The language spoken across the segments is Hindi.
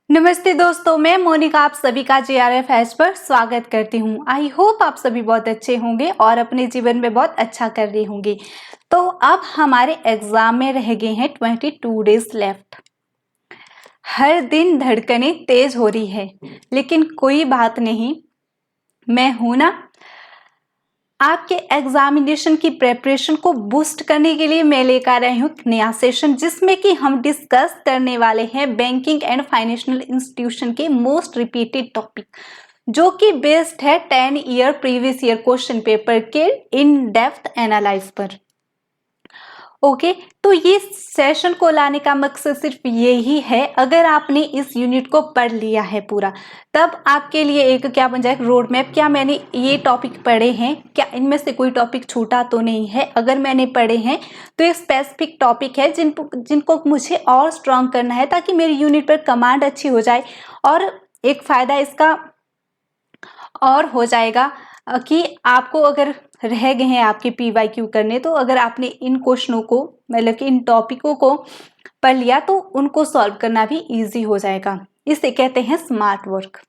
नमस्ते दोस्तों, मैं मोनिका आप सभी का JRF पर स्वागत करती हूँ। आई होप आप सभी बहुत अच्छे होंगे और अपने जीवन में बहुत अच्छा कर रहे होंगे। तो अब हमारे एग्जाम में रह गए हैं 22 डेज लेफ्ट। हर दिन धड़कनें तेज हो रही है, लेकिन कोई बात नहीं, मैं हूं ना। आपके एग्जामिनेशन की प्रेपरेशन को बूस्ट करने के लिए मैं लेकर आई हूँ नया सेशन, जिसमें कि हम डिस्कस करने वाले हैं बैंकिंग एंड फाइनेंशियल इंस्टीट्यूशन के मोस्ट रिपीटेड टॉपिक, जो कि बेस्ड है 10 year previous year question paper के इन डेप्थ एनालाइज पर। ओके, तो ये सेशन को लाने का मकसद सिर्फ यही है, अगर आपने इस यूनिट को पढ़ लिया है पूरा, तब आपके लिए एक क्या बन जाए रोड मैप। क्या मैंने ये टॉपिक पढ़े हैं, क्या इनमें से कोई टॉपिक छूटा तो नहीं है। अगर मैंने पढ़े हैं तो एक स्पेसिफिक टॉपिक है जिनको मुझे और स्ट्रांग करना है, ताकि मेरी यूनिट पर कमांड अच्छी हो जाए। और एक फायदा इसका और हो जाएगा कि आपको अगर रह गए हैं आपके PYQ करने, तो अगर आपने इन क्वेश्चनों को मतलब कि इन टॉपिकों को पढ़ लिया तो उनको सॉल्व करना भी इजी हो जाएगा। इसे कहते हैं स्मार्ट वर्क।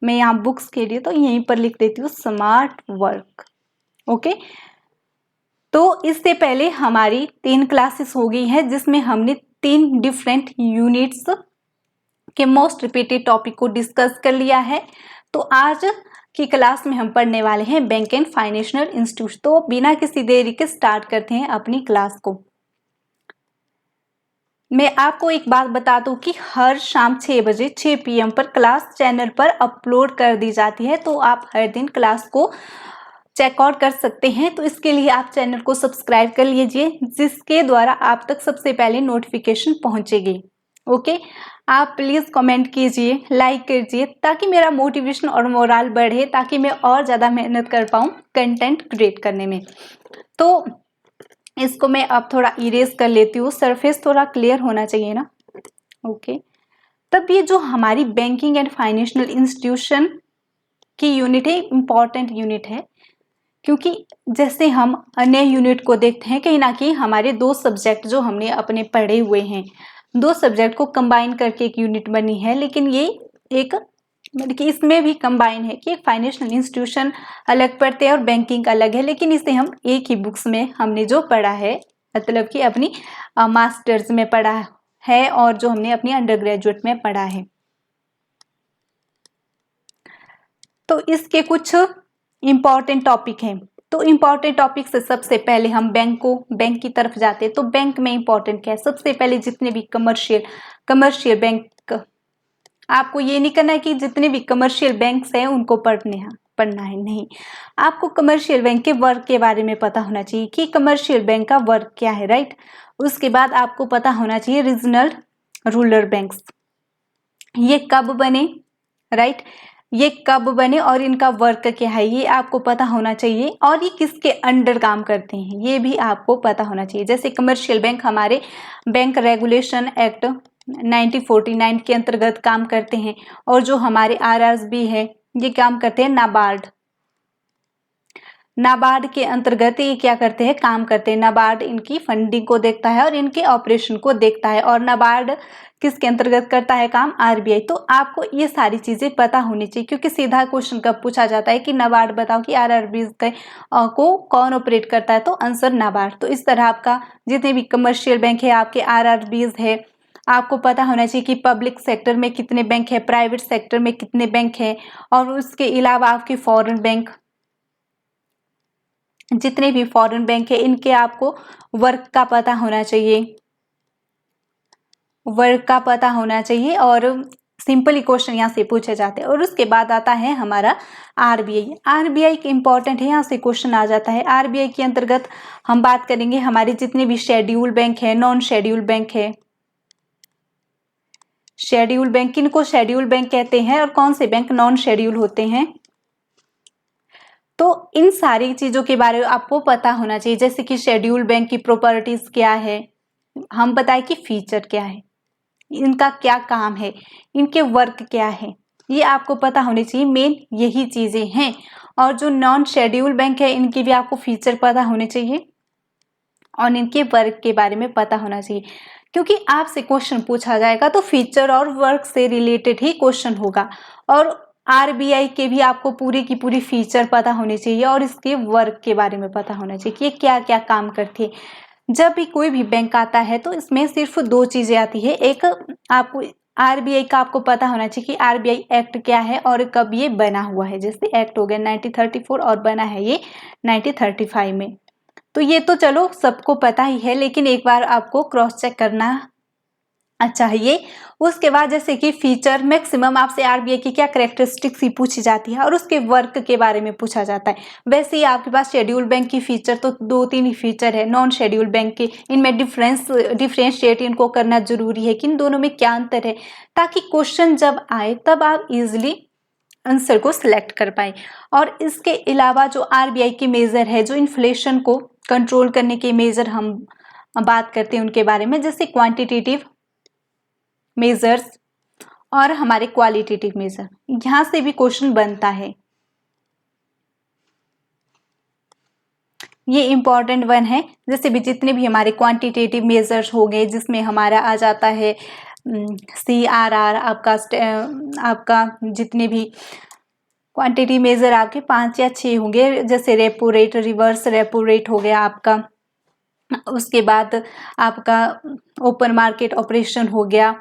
मैं यहाँ बुक्स के लिए तो यहीं पर लिख देती हूँ स्मार्ट वर्क। ओके, तो इससे पहले हमारी 3 क्लासेस हो गई हैं, जिसमें हमने 3 डिफरेंट यूनिट्स के मोस्ट रिपीटेड टॉपिक को डिस्कस कर लिया है। तो आज की क्लास में हम पढ़ने वाले हैं बैंक एंड फाइनेंशियल इंस्टीट्यूट। तो बिना किसी देरी के स्टार्ट करते हैं अपनी क्लास को। मैं आपको एक बात बता दूं कि हर शाम 6 बजे 6 PM पर क्लास चैनल पर अपलोड कर दी जाती है, तो आप हर दिन क्लास को चेकआउट कर सकते हैं। तो इसके लिए आप चैनल को सब्सक्राइब कर लीजिए, जिसके द्वारा आप तक सबसे पहले नोटिफिकेशन पहुंचेगी। ओके, आप प्लीज़ कमेंट कीजिए, लाइक कीजिए, ताकि मेरा मोटिवेशन और मोरल बढ़े, ताकि मैं और ज़्यादा मेहनत कर पाऊँ कंटेंट क्रिएट करने में। तो इसको मैं अब थोड़ा इरेज कर लेती हूँ, सरफेस थोड़ा क्लियर होना चाहिए ना। ओके, तब ये जो हमारी बैंकिंग एंड फाइनेंशियल इंस्टीट्यूशन की यूनिट है, इम्पॉर्टेंट यूनिट है, क्योंकि जैसे हम अन्य यूनिट को देखते हैं, कहीं ना कहीं हमारे 2 सब्जेक्ट जो हमने अपने पढ़े हुए हैं, 2 सब्जेक्ट को कंबाइन करके एक यूनिट बनी है। लेकिन ये एक मतलब कि इसमें भी कंबाइन है कि फाइनेंशियल इंस्टीट्यूशन अलग पढ़ते हैं और बैंकिंग अलग है, लेकिन इसे हम एक ही बुक्स में हमने जो पढ़ा है, मतलब कि अपनी मास्टर्स में पढ़ा है और जो हमने अपनी अंडर ग्रेजुएट में पढ़ा है। तो इसके कुछ इम्पॉर्टेंट टॉपिक हैं। तो इम्पॉर्टेंट टॉपिक से सबसे पहले हम बैंक की तरफ जाते हैं। तो बैंक में इम्पॉर्टेंट क्या है? सबसे पहले जितने भी कमर्शियल बैंक, आपको ये नहीं करना है कि जितने भी कमर्शियल बैंक्स हैं उनको पढ़ना है, नहीं। आपको कमर्शियल बैंक के वर्क के बारे में पता होना चाहिए कि कमर्शियल बैंक का वर्क क्या है, राइट। उसके बाद आपको पता होना चाहिए रीजनल रूरल बैंक्स ये कब बने, राइट, ये कब बने और इनका वर्क क्या है, ये आपको पता होना चाहिए। और ये किसके अंडर काम करते हैं, ये भी आपको पता होना चाहिए। जैसे कमर्शियल बैंक हमारे बैंक रेगुलेशन एक्ट 1949 के अंतर्गत काम करते हैं, और जो हमारे RRB है ये काम करते हैं नाबार्ड के अंतर्गत ये क्या करते हैं, काम करते हैं। नाबार्ड इनकी फंडिंग को देखता है और इनके ऑपरेशन को देखता है। और नाबार्ड किसके अंतर्गत करता है काम? RBI। तो आपको ये सारी चीजें पता होनी चाहिए, क्योंकि सीधा क्वेश्चन कब पूछा जाता है कि नाबार्ड बताओ कि RRB को कौन ऑपरेट करता है, तो आंसर नाबार्ड। तो इस तरह आपका जितने भी कमर्शियल बैंक है, आपके RRBs है, आपको पता होना चाहिए कि पब्लिक सेक्टर में कितने बैंक है, प्राइवेट सेक्टर में कितने बैंक है, और उसके अलावा आपके फॉरेन बैंक, जितने भी फॉरेन बैंक है इनके आपको वर्क का पता होना चाहिए, और सिंपली क्वेश्चन यहाँ से पूछे जाते हैं। और उसके बाद आता है हमारा RBI के इम्पोर्टेंट है, यहाँ से क्वेश्चन आ जाता है। RBI के अंतर्गत हम बात करेंगे हमारे जितने भी शेड्यूल बैंक है, नॉन शेड्यूल बैंक है। शेड्यूल बैंक, किनको शेड्यूल बैंक कहते हैं और कौन से बैंक नॉन शेड्यूल होते हैं, तो इन सारी चीजों के बारे में आपको पता होना चाहिए। जैसे कि शेड्यूल बैंक की प्रॉपर्टीज क्या है, हम बताएं कि फीचर क्या है, इनका क्या काम है, इनके वर्क क्या है, ये आपको पता होने चाहिए। मेन यही चीजें हैं। और जो नॉन शेड्यूल बैंक है इनके भी आपको फीचर पता होने चाहिए और इनके वर्क के बारे में पता होना चाहिए। क्योंकि आपसे क्वेश्चन पूछा जाएगा तो फीचर और वर्क से रिलेटेड ही क्वेश्चन होगा। और आरबीआई के भी आपको पूरी की पूरी फीचर पता होनी चाहिए और इसके वर्क के बारे में पता होना चाहिए कि ये क्या क्या काम करती है। जब भी कोई भी बैंक आता है तो इसमें सिर्फ दो चीजें आती है, एक आपको आरबीआई का आपको पता होना चाहिए कि आरबीआई एक्ट क्या है और कब ये बना हुआ है। जैसे एक्ट हो गया 1934 और बना है ये 1935 में। तो ये तो चलो सबको पता ही है, लेकिन एक बार आपको क्रॉस चेक करना चाहिए। उसके बाद जैसे कि फीचर, मैक्सिमम आपसे आरबीआई की क्या कैरेक्टरिस्टिक्स ही पूछी जाती है और उसके वर्क के बारे में पूछा जाता है। वैसे ही आपके पास शेड्यूल बैंक की फीचर तो 2-3 ही फीचर है, नॉन शेड्यूल बैंक के, इनमें डिफरेंशिएट इनको करना जरूरी है कि इन दोनों में क्या अंतर है, ताकि क्वेश्चन जब आए तब आप इजिली आंसर को सिलेक्ट कर पाए। और इसके अलावा जो आरबीआई के मेजर है, जो इन्फ्लेशन को कंट्रोल करने के मेजर हम बात करते हैं उनके बारे में, जैसे क्वांटिटेटिव मेजर्स और हमारे क्वालिटेटिव मेजर, यहां से भी क्वेश्चन बनता है। ये इंपॉर्टेंट वन है। जैसे भी जितने भी हमारे क्वांटिटेटिव मेजर्स हो गए, जिसमें हमारा आ जाता है CRR, आपका जितने भी क्वांटिटी मेजर आपके 5 या 6 होंगे। जैसे repo rate, reverse repo rate हो गया आपका, उसके बाद आपका ओपन मार्केट ऑपरेशन हो गया,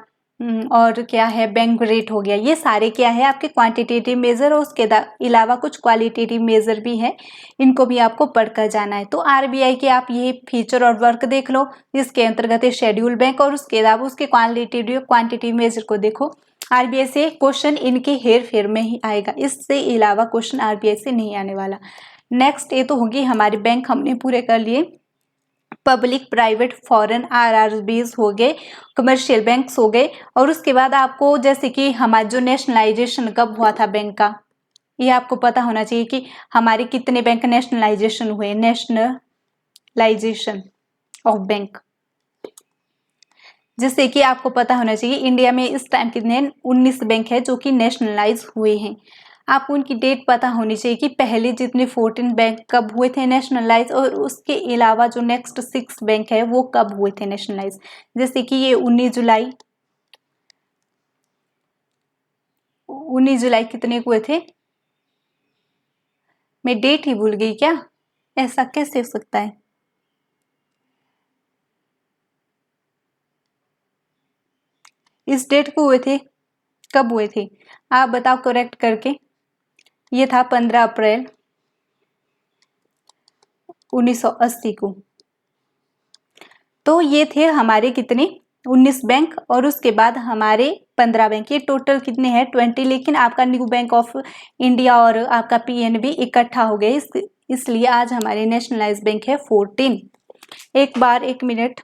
और क्या है, बैंक रेट हो गया। ये सारे क्या है आपके क्वांटिटेटिव मेजर, और उसके अलावा कुछ क्वालिटेटिव मेजर भी है, इनको भी आपको पढ़कर जाना है। तो आरबीआई के आप ये फीचर और वर्क देख लो, इसके अंतर्गत है शेड्यूल बैंक, और उसके अलावा उसके क्वांटिटेटिव मेजर को देखो। आरबीआई से क्वेश्चन इनके हेर फेर में ही आएगा, इससे अलावा क्वेश्चन आरबीआई से नहीं आने वाला। नेक्स्ट ये तो होगी हमारे बैंक, हमने पूरे कर लिए। पब्लिक, प्राइवेट, फॉरेन, आरआरबीज हो गए, कमर्शियल बैंक्स हो गए। और उसके बाद आपको जैसे कि हमारा जो नेशनलाइजेशन कब हुआ था बैंक का, ये आपको पता होना चाहिए कि हमारे कितने बैंक नेशनलाइजेशन हुए, नेशनलाइजेशन ऑफ बैंक। जैसे कि आपको पता होना चाहिए इंडिया में इस टाइम कितने 19 बैंक है जो कि नेशनलाइज हुए हैं। आपको उनकी डेट पता होनी चाहिए कि पहले जितने 14 बैंक कब हुए थे नेशनलाइज, और उसके अलावा जो नेक्स्ट 6 बैंक है वो कब हुए थे नेशनलाइज। जैसे कि ये 19 जुलाई कितने हुए थे, मैं डेट ही भूल गई, क्या ऐसा कैसे हो सकता है। इस डेट को हुए थे, कब हुए थे आप बताओ करेक्ट करके। ये था 15 अप्रैल 1980 को। तो ये थे हमारे कितने 19 बैंक, और उसके बाद हमारे 15 बैंक। ये टोटल कितने हैं 20, लेकिन आपका न्यू बैंक ऑफ इंडिया और आपका पीएनबी इकट्ठा हो गए, इसलिए आज हमारे नेशनलाइज बैंक है 14। एक मिनट,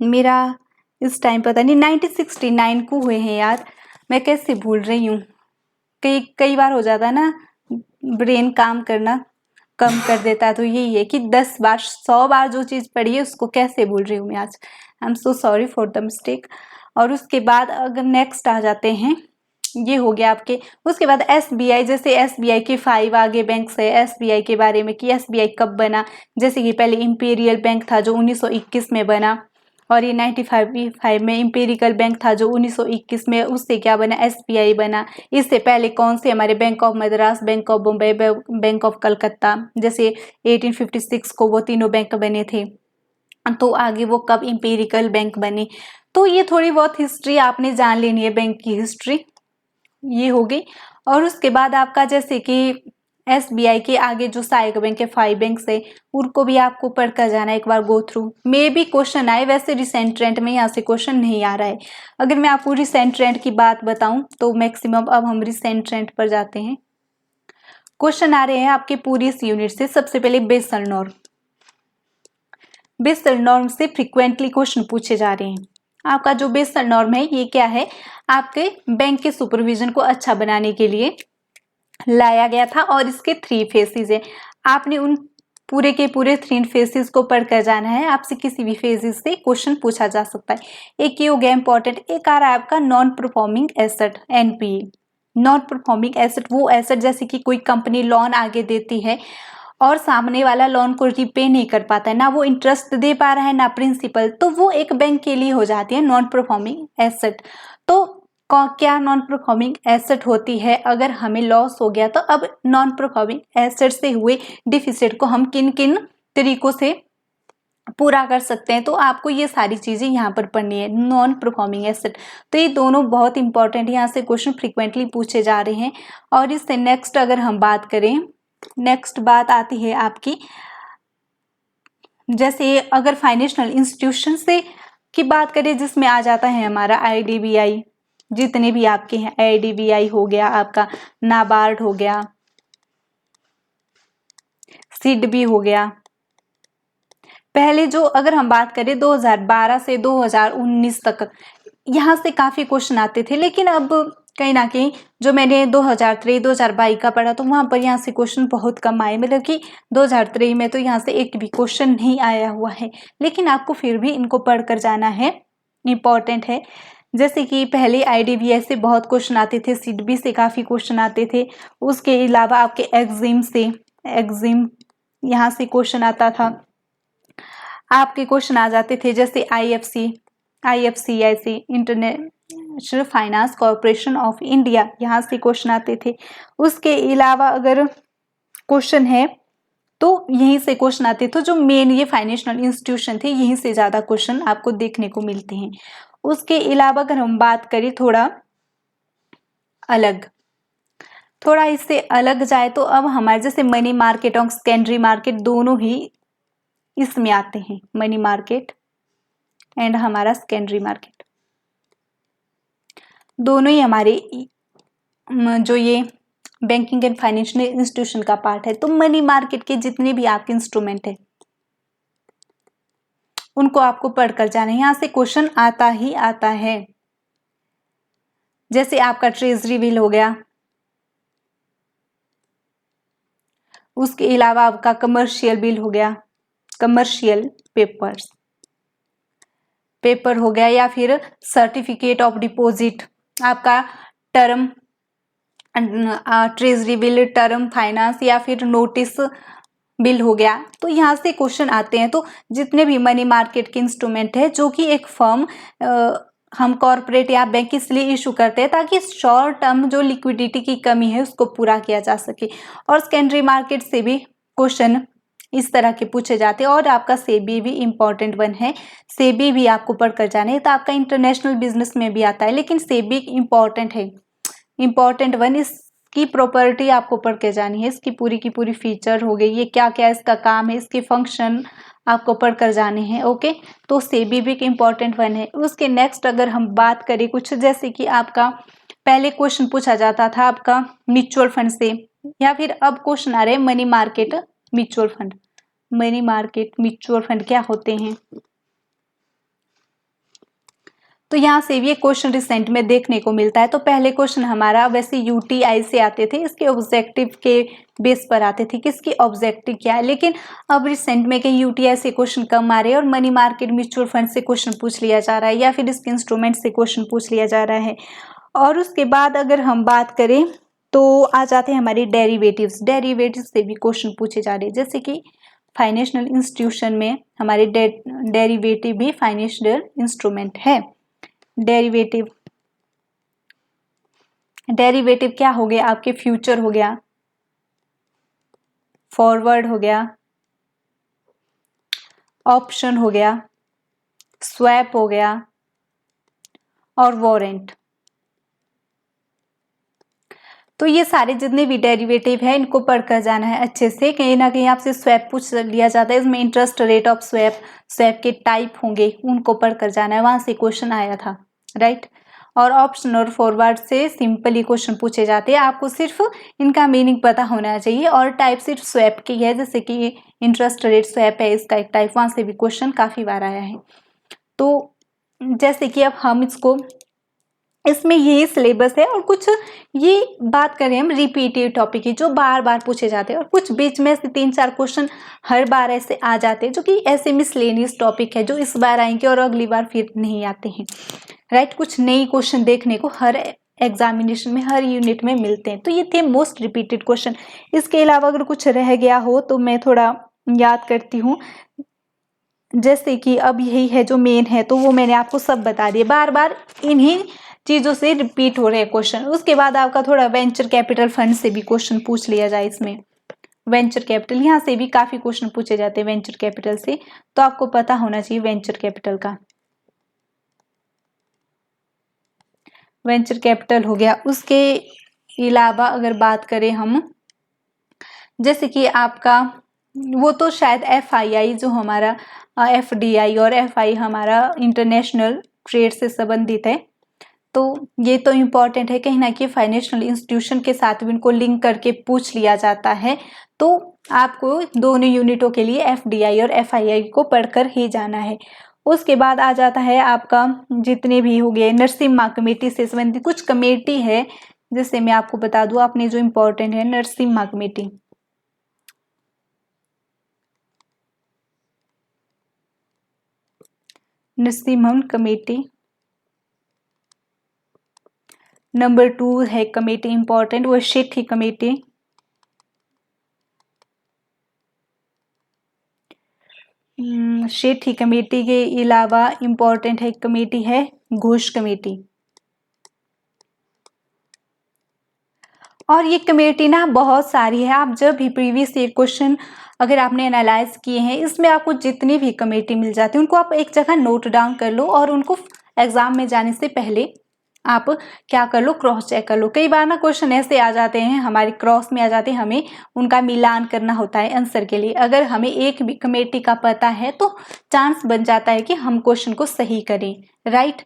मेरा इस टाइम पता नहीं 1969 को हुए हैं यार, मैं कैसे भूल रही हूँ। कई बार हो जाता है ना, ब्रेन काम करना कम कर देता है। तो यही है कि 10 बार 100 बार जो चीज़ पढ़ी है उसको कैसे भूल रही हूँ मैं आज। I am so sorry for the mistake. और उसके बाद अगर नेक्स्ट आ जाते हैं, ये हो गया आपके। उसके बाद एसबीआई, जैसे एसबीआई के 5 आगे बैंक्स है एसबीआई के बारे में कि एसबीआई कब बना। जैसे कि पहले इंपीरियल बैंक था जो 1921 में बना, और ये 1955 में इंपेरिकल बैंक था जो 1921 में, उससे क्या बना एसबीआई बना। इससे पहले कौन से हमारे bank of Madras, bank of Bombay, bank of Calcutta, जैसे 1856 को वो तीनों बैंक बने थे। तो आगे वो कब इंपेरिकल बैंक बने। तो ये थोड़ी बहुत हिस्ट्री आपने जान लेनी है, बैंक की हिस्ट्री ये हो गई। और उसके बाद आपका जैसे कि एसबीआई के आगे जो सहायक बैंक है 5 बैंक है, उनको भी आपको पढ़कर जाना एक बार गो थ्रू। मे भी क्वेश्चन आए, वैसे रिसेंट ट्रेंड में यहाँ से क्वेश्चन नहीं आ रहा है। अगर मैं आपको रिसेंट ट्रेंड की बात बताऊं तो मैक्सिमम अब हम रिसेंट ट्रेंड पर जाते हैं। क्वेश्चन आ रहे हैं आपके पूरी इस यूनिट से। सबसे पहले बेसल नॉर्म, बेसल नॉर्म से फ्रिक्वेंटली क्वेश्चन पूछे जा रहे हैं। आपका जो बेसल नॉर्म है ये क्या है, आपके बैंक के सुपरविजन को अच्छा बनाने के लिए लाया गया था, और इसके 3 फेसेस है। आपने उन पूरे के पूरे 3 फेसेस को पढ़कर जाना है। आपसे किसी भी फेसेस से क्वेश्चन पूछा जा सकता है। एक ये हो गया इंपॉर्टेंट। एक आ रहा है आपका non performing asset, NPA. Non performing asset वो एसेट जैसे कि कोई कंपनी लोन आगे देती है और सामने वाला लोन को रिपे नहीं कर पाता है, ना वो इंटरेस्ट दे पा रहा है ना प्रिंसिपल, तो वो एक बैंक के लिए हो जाती है नॉन परफॉर्मिंग एसेट। तो क्या नॉन परफॉर्मिंग एसेट होती है? अगर हमें लॉस हो गया तो अब नॉन परफॉर्मिंग एसेट से हुए डिफिसिट को हम किन किन तरीकों से पूरा कर सकते हैं, तो आपको ये सारी चीजें यहाँ पर पढ़नी है। नॉन परफॉर्मिंग एसेट, तो ये दोनों बहुत इंपॉर्टेंट, यहाँ से क्वेश्चन फ्रीक्वेंटली पूछे जा रहे हैं। और इससे नेक्स्ट अगर हम बात करें, नेक्स्ट बात आती है आपकी, जैसे अगर फाइनेंशियल इंस्टीट्यूशन से की बात करें जिसमें आ जाता है हमारा IDBI, जितने भी आपके हैं, IDBI हो गया आपका, नाबार्ड हो गया, सिडबी हो गया। पहले जो अगर हम बात करें 2012 से 2019 तक, यहाँ से काफी क्वेश्चन आते थे, लेकिन अब कहीं ना कहीं जो मैंने 2023-2022 का पढ़ा तो वहां पर यहाँ से क्वेश्चन बहुत कम आए, मतलब कि 2023 में तो यहाँ से एक भी क्वेश्चन नहीं आया हुआ है, लेकिन आपको फिर भी इनको पढ़ कर जाना है, इम्पॉर्टेंट है। जैसे कि पहले IDBI से बहुत क्वेश्चन आते थे, सिडबी से काफी क्वेश्चन आते थे, उसके अलावा आपके एग्जिम यहाँ से क्वेश्चन आता था, आपके क्वेश्चन आ जाते थे जैसे IFCIC international finance corporation of India, यहाँ से क्वेश्चन आते थे। उसके अलावा अगर क्वेश्चन है तो यहीं से क्वेश्चन आते थे, जो मेन ये फाइनेंशियल इंस्टीट्यूशन थे यहीं से ज्यादा क्वेश्चन आपको देखने को मिलते हैं। उसके अलावा अगर हम बात करें थोड़ा इससे अलग जाए तो अब हमारे जैसे मनी मार्केट और सेकेंडरी मार्केट दोनों ही इसमें आते हैं, मनी मार्केट एंड हमारा सेकेंडरी मार्केट दोनों ही हमारे जो ये बैंकिंग एंड फाइनेंशियल इंस्टीट्यूशन का पार्ट है। तो मनी मार्केट के जितने भी आपके इंस्ट्रूमेंट है उनको आपको पढ़कर जाना है, यहाँ से क्वेश्चन आता ही आता है। जैसे आपका ट्रेजरी बिल हो गया, उसके अलावा आपका कमर्शियल बिल हो गया, कमर्शियल पेपर हो गया, या फिर सर्टिफिकेट ऑफ डिपॉजिट, आपका term treasury bill, term finance या फिर नोटिस बिल हो गया। तो यहाँ से क्वेश्चन आते हैं। तो जितने भी मनी मार्केट के इंस्ट्रूमेंट है जो कि एक फर्म हम कॉर्पोरेट या बैंक इसलिए इशू करते हैं ताकि शॉर्ट टर्म जो लिक्विडिटी की कमी है उसको पूरा किया जा सके। और सेकेंडरी मार्केट से भी क्वेश्चन इस तरह के पूछे जाते हैं। और आपका सेबी भी इम्पॉर्टेंट वन है, सेबी भी आपको पढ़कर जाना है। तो आपका इंटरनेशनल बिजनेस में भी आता है, लेकिन सेबी इम्पॉर्टेंट है, इम्पॉर्टेंट वन। इसकी प्रॉपर्टी आपको पढ़ के जानी है, इसकी पूरी की पूरी फीचर हो गई, ये क्या क्या इसका काम है, इसके फंक्शन आपको पढ़ कर जाने हैं। ओके, तो सेबी भी एक इम्पॉर्टेंट वन है। उसके नेक्स्ट अगर हम बात करें कुछ, जैसे कि आपका पहले क्वेश्चन पूछा जाता था आपका म्यूचुअल फंड से, या फिर अब क्वेश्चन आ रहे हैं money market mutual fund. Money market mutual fund क्या होते हैं, तो यहाँ से भी एक क्वेश्चन रिसेंट में देखने को मिलता है। तो पहले क्वेश्चन हमारा वैसे UTI से आते थे, इसके ऑब्जेक्टिव के बेस पर आते थे, किसकी ऑब्जेक्टिव क्या है। लेकिन अब रिसेंट में कहीं UTI से क्वेश्चन कम आ रहे हैं और मनी मार्केट म्यूचुअल फंड से क्वेश्चन पूछ लिया जा रहा है, या फिर इसके इंस्ट्रूमेंट से क्वेश्चन पूछ लिया जा रहा है। और उसके बाद अगर हम बात करें तो आ जाते हैं हमारे डेरिवेटिव्स। डेरिवेटिव से भी क्वेश्चन पूछे जा रहे हैं, जैसे कि फाइनेंशियल इंस्टीट्यूशन में हमारे डेरिवेटिव भी फाइनेंशियल इंस्ट्रूमेंट है। डेरिवेटिव क्या हो गया, आपके फ्यूचर हो गया, फॉरवर्ड हो गया, ऑप्शन हो गया, स्वैप हो गया और वारंट। तो ये सारे जितने भी डेरिवेटिव है इनको पढ़कर जाना है अच्छे से। कहीं ना कहीं आपसे स्वैप पूछ लिया जाता है, इसमें इंटरेस्ट रेट ऑफ स्वैप के टाइप होंगे, उनको पढ़कर जाना है, वहां से क्वेश्चन आया था, राइट। और ऑप्शन और फॉरवर्ड से सिंपली क्वेश्चन पूछे जाते हैं, आपको सिर्फ इनका मीनिंग पता होना चाहिए। और टाइप सिर्फ स्वैप की है, जैसे कि इंटरेस्ट रेट स्वैप है, इसका एक टाइप, वहां से भी क्वेश्चन काफी बार आया है। तो जैसे कि अब हम इसको, इसमें यही सिलेबस है। और कुछ ये बात करें हम रिपीटेड टॉपिक की, जो बार बार पूछे जाते हैं, और कुछ बीच में से 3-4 क्वेश्चन हर बार ऐसे आ जाते हैं जो कि ऐसे मिसलेनियस टॉपिक है, जो इस बार आएंगे और अगली बार फिर नहीं आते हैं, राइट। कुछ नई क्वेश्चन देखने को हर एग्जामिनेशन में हर यूनिट में मिलते हैं। तो ये थे मोस्ट रिपीटेड क्वेश्चन। इसके अलावा अगर कुछ रह गया हो तो मैं थोड़ा याद करती हूँ। जैसे कि अब यही है जो मेन है, तो वो मैंने आपको सब बता दिया। बार बार इन्हीं चीज़ों से रिपीट हो रहे हैं क्वेश्चन। उसके बाद आपका थोड़ा वेंचर कैपिटल फंड से भी क्वेश्चन पूछ लिया जाए। इसमें वेंचर कैपिटल, यहाँ से भी काफ़ी क्वेश्चन पूछे जाते हैं वेंचर कैपिटल से, तो आपको पता होना चाहिए वेंचर कैपिटल का। वेंचर कैपिटल हो गया। उसके अलावा अगर बात करें हम, जैसे कि आपका वो तो शायद FII जो हमारा FDI और FI हमारा इंटरनेशनल ट्रेड से संबंधित है, तो ये तो इम्पॉर्टेंट है। कहीं ना कहीं फाइनेंशियल इंस्टीट्यूशन के साथ भी इनको लिंक करके पूछ लिया जाता है। तो आपको दोनों यूनिटों के लिए FDI और FII को पढ़कर ही जाना है। उसके बाद आ जाता है आपका जितने भी हो गए नरसिम्हा कमेटी से संबंधित कुछ कमेटी है, जैसे मैं आपको बता दूं आपने जो इम्पोर्टेंट है Narasimha committee. Narasimhan committee number 2 है कमेटी इंपॉर्टेंट, वो शेट्टी कमेटी। शेट्टी कमेटी के अलावा इंपॉर्टेंट है कमेटी है घोष कमेटी। और ये कमेटी ना बहुत सारी है। आप जब भी प्रीवियस ईयर क्वेश्चन अगर आपने एनालाइज किए हैं, इसमें आपको जितनी भी कमेटी मिल जाती है उनको आप एक जगह नोट डाउन कर लो और उनको एग्जाम में जाने से पहले आप क्या कर लो, क्रॉस चेक कर लो। कई बार ना क्वेश्चन ऐसे आ जाते हैं हमारे क्रॉस में आ जाते हैं, हमें उनका मिलान करना होता है आंसर के लिए। अगर हमें एक भी कमेटी का पता है तो चांस बन जाता है कि हम क्वेश्चन को सही करें, राइट।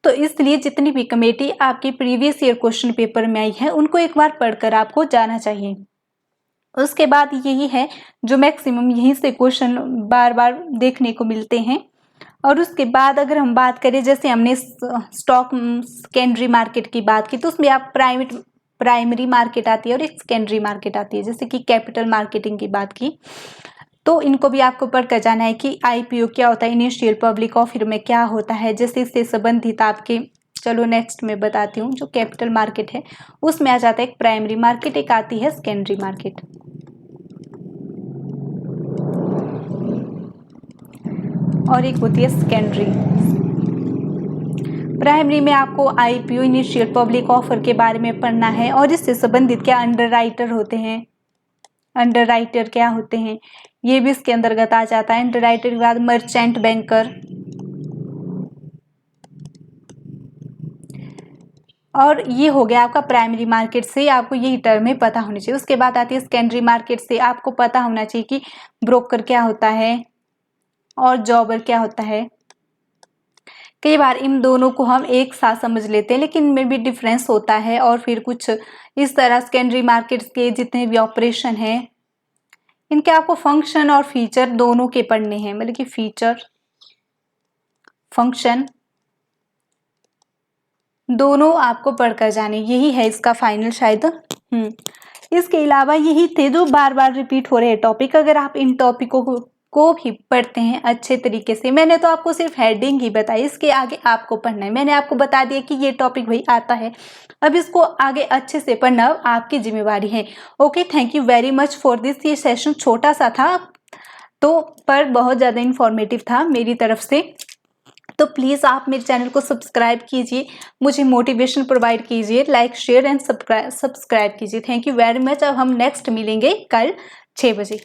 तो इसलिए जितनी भी कमेटी आपके प्रीवियस ईयर क्वेश्चन पेपर में आई है उनको एक बार पढ़कर आपको जाना चाहिए। उसके बाद यही है जो मैक्सिमम यहीं से क्वेश्चन बार बार देखने को मिलते हैं। और उसके बाद अगर हम बात करें, जैसे हमने स्टॉक सेकेंडरी मार्केट की बात की, तो उसमें आप प्राइमरी मार्केट आती है और एक सेकेंडरी मार्केट आती है। जैसे कि कैपिटल मार्केटिंग की बात की, तो इनको भी आपको पढ़कर जाना है कि IPO क्या होता है, इनिशियल पब्लिक ऑफर में क्या होता है, जैसे इससे संबंधित आपके, चलो नेक्स्ट में बताती हूँ। जो कैपिटल मार्केट है उसमें आ जाता है एक प्राइमरी मार्केट, एक आती है सेकेंडरी मार्केट। और एक होती है सेकेंडरी। प्राइमरी में आपको IPO इनिशियल पब्लिक ऑफर के बारे में पढ़ना है और इससे संबंधित क्या अंडरराइटर होते हैं, अंडरराइटर क्या होते हैं ये भी इसके अंतर्गत आ जाता है। अंडरराइटर के बाद मर्चेंट बैंकर, और ये हो गया आपका प्राइमरी मार्केट से आपको यही टर्म पता होनी चाहिए। उसके बाद आती है सेकेंडरी मार्केट से आपको पता होना चाहिए कि ब्रोकर क्या होता है और जॉबर क्या होता है। कई बार इन दोनों को हम एक साथ समझ लेते हैं लेकिन इनमें भी डिफरेंस होता है। और फिर कुछ इस तरह सेकेंडरी मार्केट के जितने भी ऑपरेशन हैं इनके आपको फंक्शन और फीचर दोनों के पढ़ने हैं, मतलब कि फीचर फंक्शन दोनों आपको पढ़कर जाने। यही है इसका फाइनल शायद। इसके अलावा यही थे जो बार बार रिपीट हो रहे टॉपिक। अगर आप इन टॉपिकों को भी पढ़ते हैं अच्छे तरीके से, मैंने तो आपको सिर्फ हेडिंग ही बताई, इसके आगे आपको पढ़ना है। मैंने आपको बता दिया कि ये टॉपिक भाई आता है, अब इसको आगे अच्छे से पढ़ना आपकी जिम्मेवारी है। Okay, thank you very much for this. ये सेशन छोटा सा था तो पर बहुत ज़्यादा इंफॉर्मेटिव था मेरी तरफ से। तो प्लीज़ आप मेरे चैनल को सब्सक्राइब कीजिए, मुझे मोटिवेशन प्रोवाइड कीजिए, लाइक शेयर एंड सब्सक्राइब कीजिए। Thank you very much. अब हम नेक्स्ट मिलेंगे कल 6 बजे।